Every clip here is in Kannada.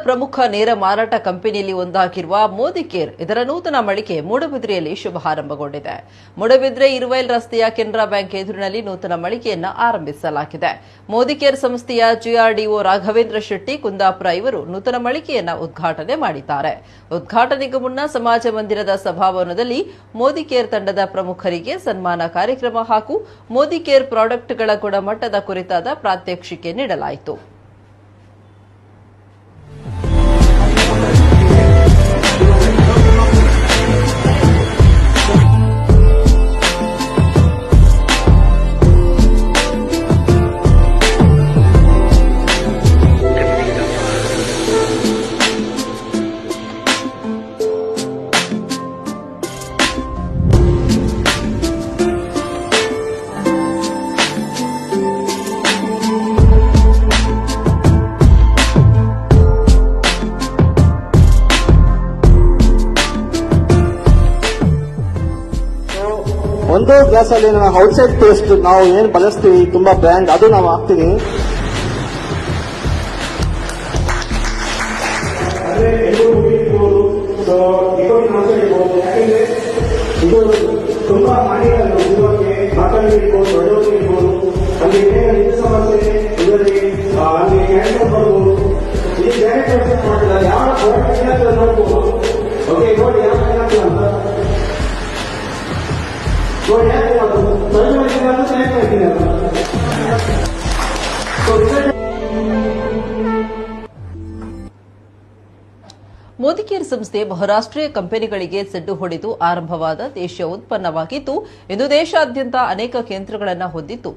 ಪ್ರಮುಖ ನೇರ ಮಾರಾಟ ಕಂಪನಿಯಲ್ಲಿ ಒಂದಾಗಿರುವ ಮೋದಿ ಕೇರ್ ಇದರ ನೂತನ ಮಳಿಗೆ ಮೂಡಬಿದ್ರೆಯಲ್ಲಿ ಶುಭಾರಂಭಗೊಂಡಿದೆ. ಮೂಡಬಿದ್ರೆ ಇರುವೈಲ್ ರಸ್ತೆಯ ಕೆನರಾ ಬ್ಯಾಂಕ್ ಎದುರಿನಲ್ಲಿ ನೂತನ ಮಳಿಗೆಯನ್ನು ಆರಂಭಿಸಲಾಗಿದೆ. ಮೋದಿ ಕೇರ್ ಸಂಸ್ಥೆಯ ಜಿಆರ್ಡಿಒ ರಾಘವೇಂದ್ರ ಶೆಟ್ಟಿ ಕುಂದಾಪುರ ಇವರು ನೂತನ ಮಳಿಗೆಯನ್ನು ಉದ್ಘಾಟನೆ ಮಾಡಿದ್ದಾರೆ. ಉದ್ಘಾಟನೆಗೂ ಮುನ್ನ ಸಮಾಜ ಮಂದಿರದ ಸಭಾಭವನದಲ್ಲಿ ಮೋದಿ ಕೇರ್ ತಂಡದ ಪ್ರಮುಖರಿಗೆ ಸನ್ಮಾನ ಕಾರ್ಯಕ್ರಮ ಹಾಗೂ ಮೋದಿ ಕೇರ್ ಪ್ರಾಡಕ್ಟ್ಗಳ ಗುಣಮಟ್ಟದ ಕುರಿತಾದ ಪ್ರಾತ್ಯಕ್ಷಿಕೆ ನೀಡಲಾಯಿತು. ಒಂದು ಗ್ಲಾಸ್ ಅಲ್ಲಿ ಔಟ್ಸೈಡ್ ಟೇಸ್ಟ್ ನಾವು ಏನ್ ಬಳಸ್ತೀವಿ ತುಂಬಾ ಬ್ರ್ಯಾಂಡ್ ಅದು ನಾವು ಹಾಕ್ತೀವಿ. ಇದು ತುಂಬಾ ಮಾಡಿರೋದಕ್ಕೆ ಮಾತಾಡಿರ್ಬೋದು, ದೊಡ್ಡವರಿರ್ಬೋದು, ಅಲ್ಲಿ ಏನೇನು ಸಮಸ್ಯೆ ಇದರಲ್ಲಿ ಅಲ್ಲಿ ಕ್ಯಾನ್ಸರ್ ಬರ್ಬೋದು. ಈ ಸ್ಯಾನಿಟೈಸರ್ ಮಾಡಿಲ್ಲ ಯಾವ ನೋಡ್ಬೋದು. ಓಕೆ, ನೋಡಿ ಯಾವ ಅಂತ ಮೋದಿ ಕೇರ್ ಸಂಸ್ಥೆ ಬಹುರಾಷ್ಟ್ರೀಯ ಕಂಪನಿಗಳಿಗೆ ಸೆಡ್ಡು ಹೊಡೆದು ಆರಂಭವಾದ ದೇಶೀಯ ಉತ್ಪನ್ನವಾಗಿದ್ದು ಇಂದು ದೇಶಾದ್ಯಂತ ಅನೇಕ ಕೇಂದ್ರಗಳನ್ನು ಹೊಂದಿದ್ದು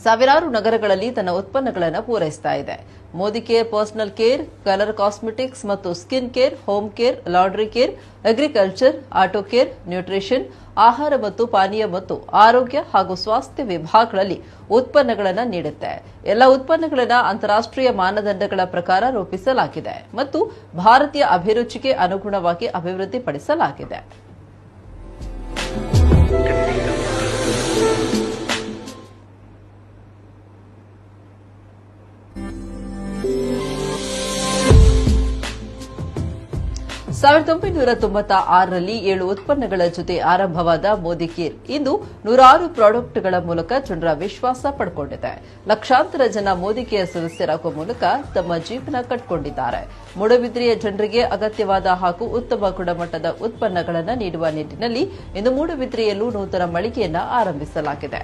ಸಾವಿರಾರು ನಗರಗಳಲ್ಲಿ ತನ್ನ ಉತ್ಪನ್ನಗಳನ್ನು ಪೂರೈಸ್ತಾ ಇದೆ. Modi care personal care, colour cosmetics ಮತ್ತು skin care, home care, laundry care, agriculture, auto care, nutrition, ಆಹಾರ ಮತ್ತು ಪಾನೀಯ ಮತ್ತು ಆರೋಗ್ಯ ಹಾಗೂ ಸ್ವಾಸ್ಥ್ಯ ವಿಭಾಗಗಳಲ್ಲಿ ಉತ್ಪನ್ನಗಳನ್ನು ನೀಡುತ್ತೆ. ಎಲ್ಲ ಉತ್ಪನ್ನಗಳನ್ನು ಅಂತಾರಾಷ್ಟ್ರೀಯ ಮಾನದಂಡಗಳ ಪ್ರಕಾರ ರೂಪಿಸಲಾಗಿದೆ ಮತ್ತು ಭಾರತೀಯ ಅಭಿರುಚಿಗೆ ಅನುಗುಣವಾಗಿ ಅಭಿವೃದ್ಧಿಪಡಿಸಲಾಗಿದೆ. ಸಾವಿರದ 1996ರಲ್ಲಿ 7 ಉತ್ಪನ್ನಗಳ ಜೊತೆ ಆರಂಭವಾದ ಮೋದಿ ಕೇರ್ ಇಂದು 106 ಪ್ರಾಡಕ್ಟ್ಗಳ ಮೂಲಕ ಜನರ ವಿಶ್ವಾಸ ಪಡೆದುಕೊಂಡಿದೆ. ಲಕ್ಷಾಂತರ ಜನ ಮೋದಿ ಕೇರ್ ಸದಸ್ಯರಾಗುವ ಮೂಲಕ ತಮ್ಮ ಜೀವನ ಕಟ್ಟಿಕೊಂಡಿದ್ದಾರೆ. ಮೂಡಬಿದ್ರೆಯ ಜನರಿಗೆ ಅಗತ್ಯವಾದ ಹಾಗೂ ಉತ್ತಮ ಗುಣಮಟ್ಟದ ಉತ್ಪನ್ನಗಳನ್ನು ನೀಡುವ ನಿಟ್ಟಿನಲ್ಲಿ ಇಂದು ಮೂಡಬಿದ್ರೆಯಲ್ಲೂ ನೂತನ ಮಳಿಗೆಯನ್ನು ಆರಂಭಿಸಲಾಗಿದೆ.